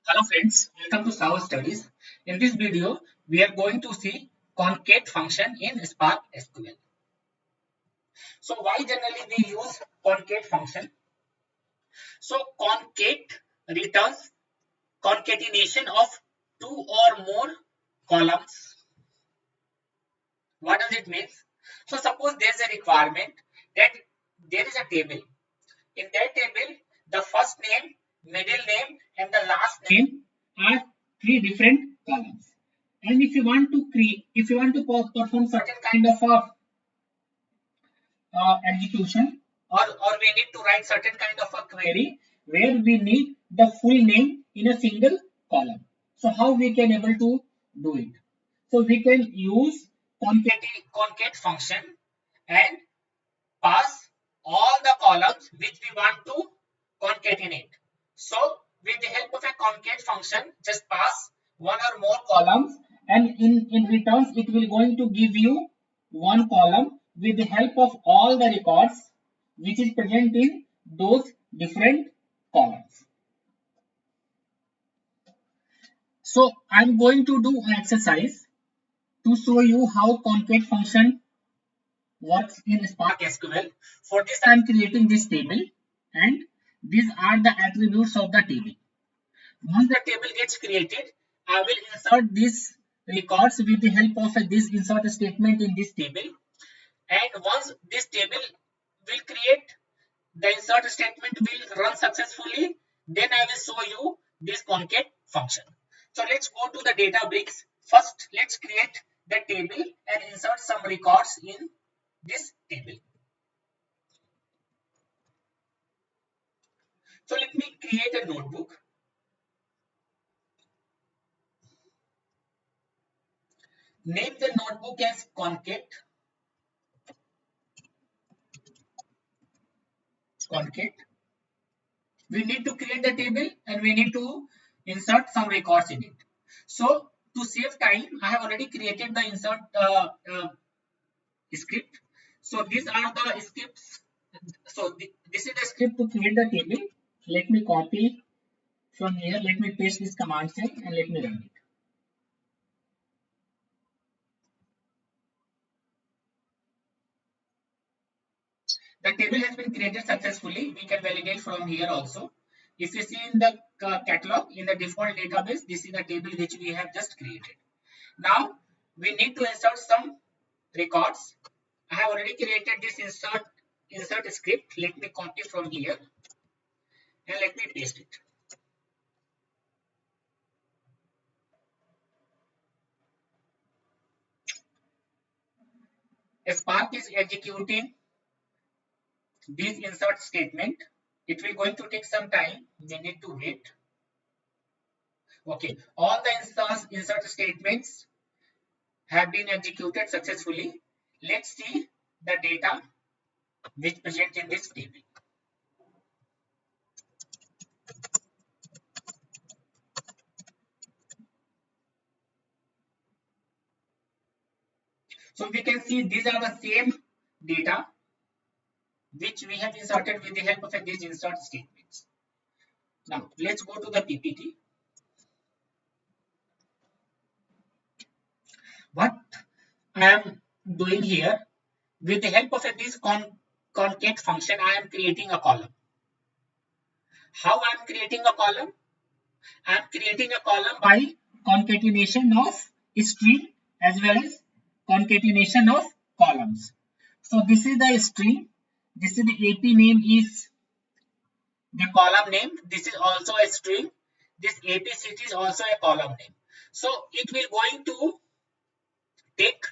Hello friends, welcome to SahuStudies. In this video, we are going to see Concat function in Spark SQL. So why generally we use Concat function? So Concat returns concatenation of two or more columns. What does it mean? So suppose there is a requirement that there is a table. In that table, the first name, middle name, and the last name are three different columns. And if you want to create, if you want to perform certain kind of a execution, or we need to write certain kind of a query where we need the full name in a single column. So how we can able to do it? So we can use concat function and pass all the columns which we want to concatenate. So with the help of a concat function, just pass one or more columns, and in returns it will going to give you one column with the help of all the records which is present in those different columns. So I'm going to do an exercise to show you how concat function works in Spark SQL. For this, I am creating this table, and these are the attributes of the table. Once the table gets created, I will insert these records with the help of this insert statement in this table. And once this table will create, the insert statement will run successfully. Then I will show you this concat function. So let's go to the Databricks. First, let's create the table and insert some records in this table. So let me create a notebook. Name the notebook as Concat. Concat. We need to create the table and we need to insert some records in it. So to save time, I have already created the insert script. So these are the scripts. So this is the script to create the table. Let me copy from here. Let me paste this command cell and let me run it. The table has been created successfully. We can validate from here also. If you see in the catalog, in the default database, this is the table which we have just created. Now, we need to insert some records. I have already created this insert script. Let me copy from here and let me paste it. Spark is executing this insert statement. It will going to take some time. We need to wait. Okay, all the insert statements have been executed successfully. Let's see the data which present in this table. So we can see these are the same data which we have inserted with the help of these insert statements. Now let's go to the PPT. What I am doing here, with the help of this concat function, I am creating a column. How I am creating a column? I am creating a column by concatenation of string as well as concatenation of columns. So this is the string. This is the AP name is the column name. This is also a string. This AP city is also a column name. So it will going to take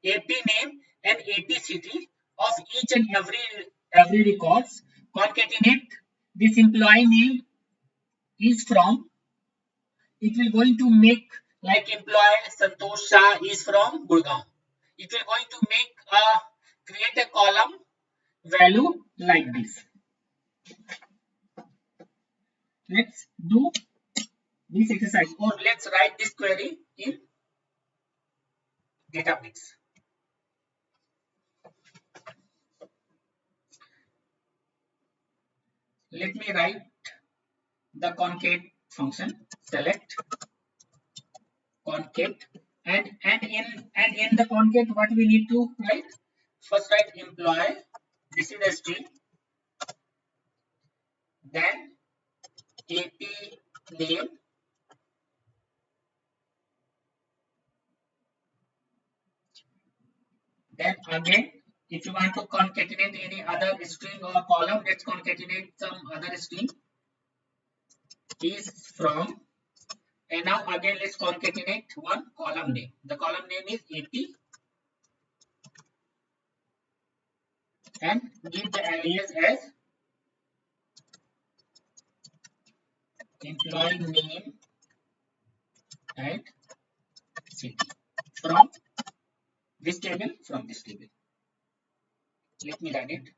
AP name and AP city of each and every records, concatenate this employee name is from. It will going to make like employee Santosh Sah is from Gurgaon. It will going to make create a column value like this. Let's do this exercise, or let's write this query in Databricks. Let me write the concat function select concat, and in the concat what we need to write? First write employee, this is the string, then AP name, then again if you want to concatenate any other string or column, let's concatenate some other string is from, and now again let's concatenate one column name. The column name is AP and give the alias as employee name and city from this table, from this table. Let me run it.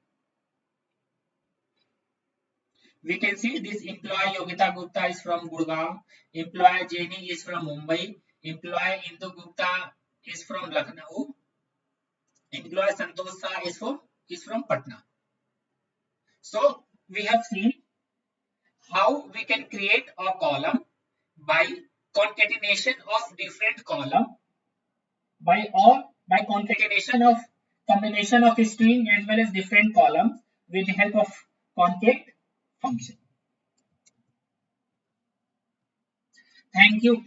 We can see this employee Yogita Gupta is from Gurgaon, employee Jenny is from Mumbai, employee Indu Gupta is from Lucknow, employee Santosh Sah is from Patna. So we have seen how we can create a column by concatenation of different column, by concatenation of combination of string as well as different columns with the help of concat function. Thank you.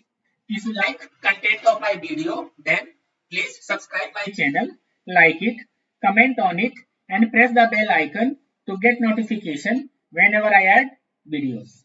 If you like content of my video, then please subscribe my channel, like it, comment on it, and press the bell icon to get notification whenever I add videos.